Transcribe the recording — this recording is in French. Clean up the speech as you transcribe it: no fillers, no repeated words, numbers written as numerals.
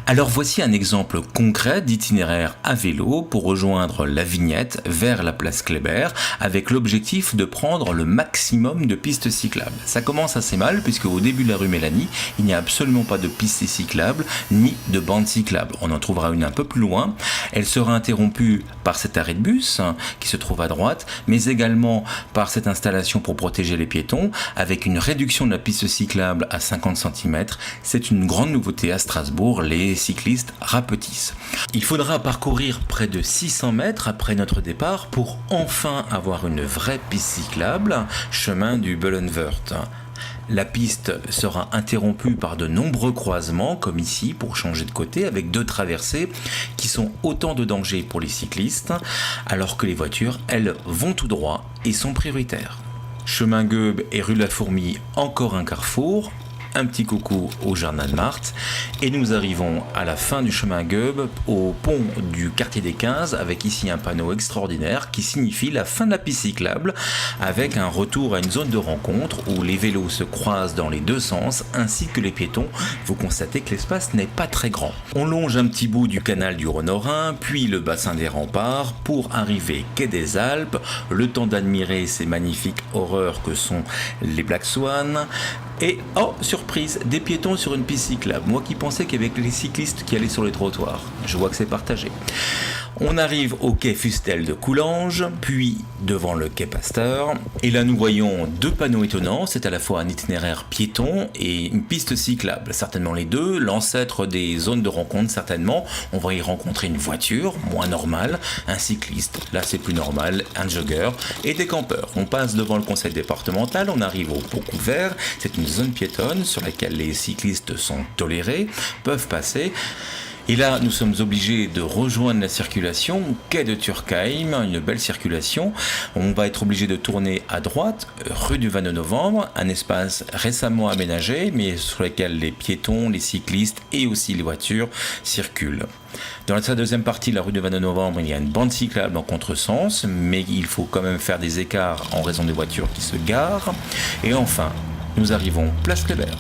Alors voici un exemple concret d'itinéraire à vélo pour rejoindre la Vignette vers la place Kléber avec l'objectif de prendre le maximum de pistes cyclables. Ça commence assez mal puisque au début de la rue Mélanie, il n'y a absolument pas de pistes cyclables ni de bandes cyclables. On en trouvera une un peu plus loin. Elle sera interrompue par cet arrêt de bus qui se trouve à droite, mais également par cette installation pour protéger les piétons avec une réduction de la piste cyclable à 50 cm. C'est une grande nouveauté à Strasbourg. Les cyclistes rapetissent. Il faudra parcourir près de 600 mètres après notre départ pour enfin avoir une vraie piste cyclable, chemin du Böllenwörth. La piste sera interrompue par de nombreux croisements, comme ici, pour changer de côté, avec 2 traversées qui sont autant de dangers pour les cyclistes, alors que les voitures, elles, vont tout droit et sont prioritaires. Chemin Goebe et rue La Fourmi, encore un carrefour. Un petit coucou au Jardin de Marthe et nous arrivons à la fin du chemin Goebe au pont du quartier des 15 avec ici un panneau extraordinaire qui signifie la fin de la piste cyclable avec un retour à une zone de rencontre où les vélos se croisent dans les 2 sens ainsi que les piétons. Vous constatez que l'espace n'est pas très grand. On longe un petit bout du canal du Rhône-Rhin puis le bassin des Remparts pour arriver quai des Alpes, le temps d'admirer ces magnifiques horreurs que sont les Black Swans. Et, oh, surprise, des piétons sur une piste cyclable. Moi qui pensais qu'il y avait que les cyclistes qui allaient sur les trottoirs. Je vois que c'est partagé. On arrive au quai Fustel de Coulanges, puis devant le quai Pasteur. Et là, nous voyons 2 panneaux étonnants. C'est à la fois un itinéraire piéton et une piste cyclable. Certainement les deux. L'ancêtre des zones de rencontre, certainement. On va y rencontrer une voiture, moins normale, un cycliste. Là, c'est plus normal, un jogger et des campeurs. On passe devant le conseil départemental. On arrive au pont couvert. C'est une zone piétonne sur laquelle les cyclistes sont tolérés, peuvent passer. Et là, nous sommes obligés de rejoindre la circulation, quai de Turckheim, une belle circulation. On va être obligé de tourner à droite, rue du 22 novembre, un espace récemment aménagé, mais sur lequel les piétons, les cyclistes et aussi les voitures circulent. Dans sa deuxième partie, la rue du 22 novembre, il y a une bande cyclable en contresens, mais il faut quand même faire des écarts en raison des voitures qui se garent. Et enfin, nous arrivons place Kléber.